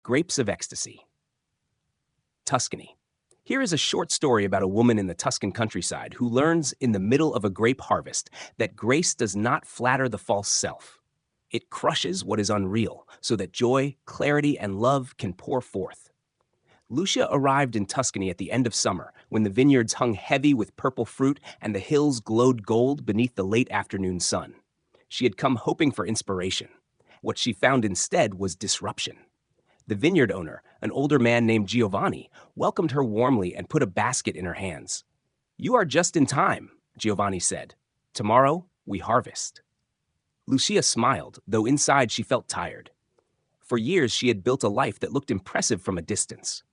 Grapes of Ecstasy. Tuscany. Here is a short story about a woman in the Tuscan countryside who learns in the middle of a grape harvest that grace does not flatter the false self. It crushes what is unreal so that joy, clarity, and love can pour forth. Lucia arrived in Tuscany at the end of summer when the vineyards hung heavy with purple fruit and the hills glowed gold beneath the late afternoon sun. She had come hoping for inspiration. What she found instead was disruption. The vineyard owner, an older man named Giovanni, welcomed her warmly and put a basket in her hands. "You are just in time," Giovanni said. "Tomorrow, we harvest." Lucia smiled, though inside she felt tired. For years, she had built a life that looked impressive from a distance.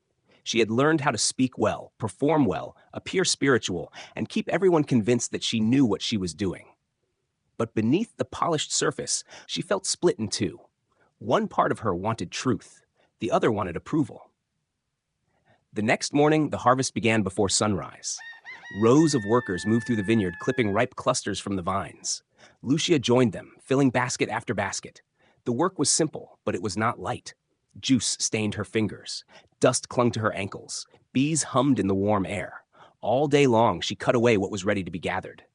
She had learned how to speak well, perform well, appear spiritual, and keep everyone convinced that she knew what she was doing. But beneath the polished surface, she felt split in two. One part of her wanted truth. The other wanted approval. The next morning, the harvest began before sunrise. Rows of workers moved through the vineyard, clipping ripe clusters from the vines. Lucia joined them, filling basket after basket. The work was simple, but it was not light. Juice stained her fingers. Dust clung to her ankles. Bees hummed in the warm air. All day long, she cut away what was ready to be gathered.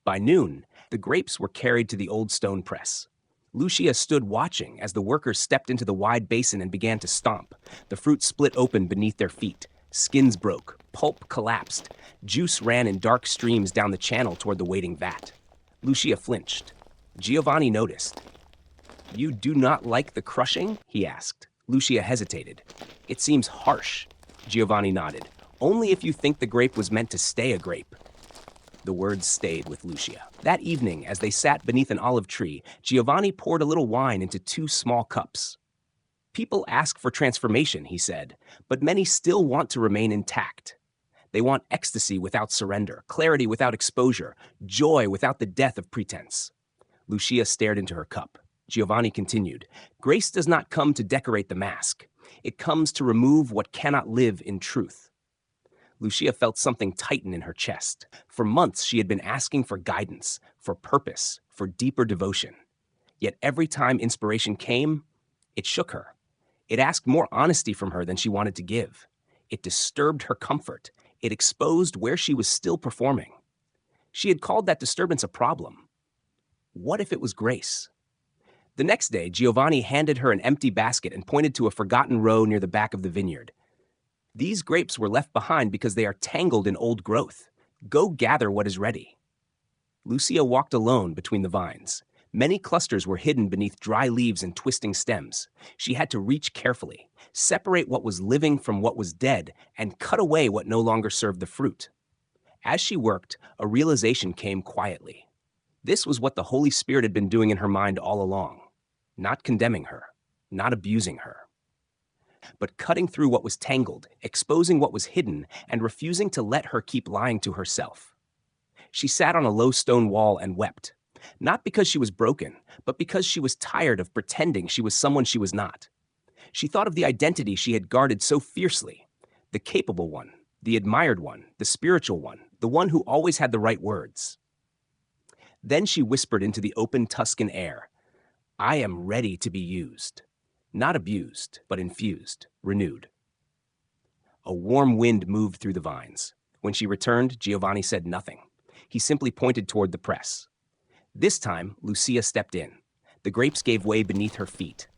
By noon, the grapes were carried to the old stone press. Lucia stood watching as the workers stepped into the wide basin and began to stomp. The fruit split open beneath their feet. Skins broke. Pulp collapsed. Juice ran in dark streams down the channel toward the waiting vat. Lucia flinched. Giovanni noticed. "You do not like the crushing?" he asked. Lucia hesitated. "It seems harsh." Giovanni nodded. "Only if you think the grape was meant to stay a grape." The words stayed with Lucia. That evening, as they sat beneath an olive tree, Giovanni poured a little wine into 2 small cups. "People ask for transformation," he said, "but many still want to remain intact. They want ecstasy without surrender, clarity without exposure, joy without the death of pretense." Lucia stared into her cup. Giovanni continued, "Grace does not come to decorate the mask. It comes to remove what cannot live in truth." Lucia felt something tighten in her chest. For months, she had been asking for guidance, for purpose, for deeper devotion. Yet every time inspiration came, it shook her. It asked more honesty from her than she wanted to give. It disturbed her comfort. It exposed where she was still performing. She had called that disturbance a problem. What if it was grace? The next day, Giovanni handed her an empty basket and pointed to a forgotten row near the back of the vineyard. "These grapes were left behind because they are tangled in old growth. Go gather what is ready." Lucia walked alone between the vines. Many clusters were hidden beneath dry leaves and twisting stems. She had to reach carefully, separate what was living from what was dead, and cut away what no longer served the fruit. As she worked, a realization came quietly. This was what the Holy Spirit had been doing in her mind all along. Not condemning her, not abusing her, but cutting through what was tangled, exposing what was hidden, and refusing to let her keep lying to herself. She sat on a low stone wall and wept, not because she was broken, but because she was tired of pretending she was someone she was not. She thought of the identity she had guarded so fiercely, the capable one, the admired one, the spiritual one, the one who always had the right words. Then she whispered into the open Tuscan air, "I am ready to be used." Not abused, but infused, renewed. A warm wind moved through the vines. When she returned, Giovanni said nothing. He simply pointed toward the press. This time, Lucia stepped in. The grapes gave way beneath her feet.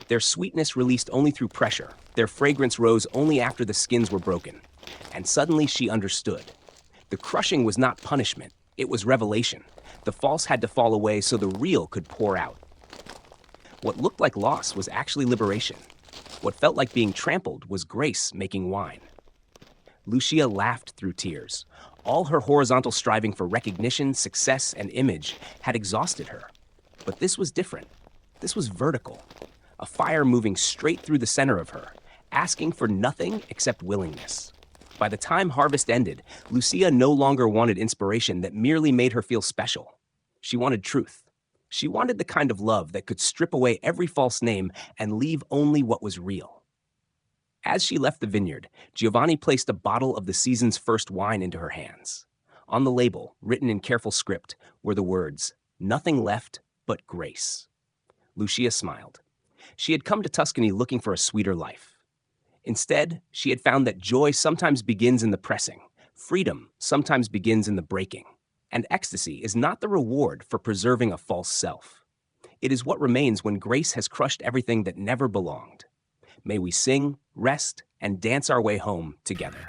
Their sweetness released only through pressure. Their fragrance rose only after the skins were broken. And suddenly she understood. The crushing was not punishment. It was revelation. The false had to fall away so the real could pour out. What looked like loss was actually liberation. What felt like being trampled was grace making wine. Lucia laughed through tears. All her horizontal striving for recognition, success, and image had exhausted her. But this was different. This was vertical. A fire moving straight through the center of her, asking for nothing except willingness. By the time harvest ended, Lucia no longer wanted inspiration that merely made her feel special. She wanted truth. She wanted the kind of love that could strip away every false name and leave only what was real. As she left the vineyard, Giovanni placed a bottle of the season's first wine into her hands. On the label, written in careful script, were the words, "Nothing left but grace." Lucia smiled. She had come to Tuscany looking for a sweeter life. Instead, she had found that joy sometimes begins in the pressing, freedom sometimes begins in the breaking, and ecstasy is not the reward for preserving a false self. It is what remains when grace has crushed everything that never belonged. May we sing, rest, and dance our way home together.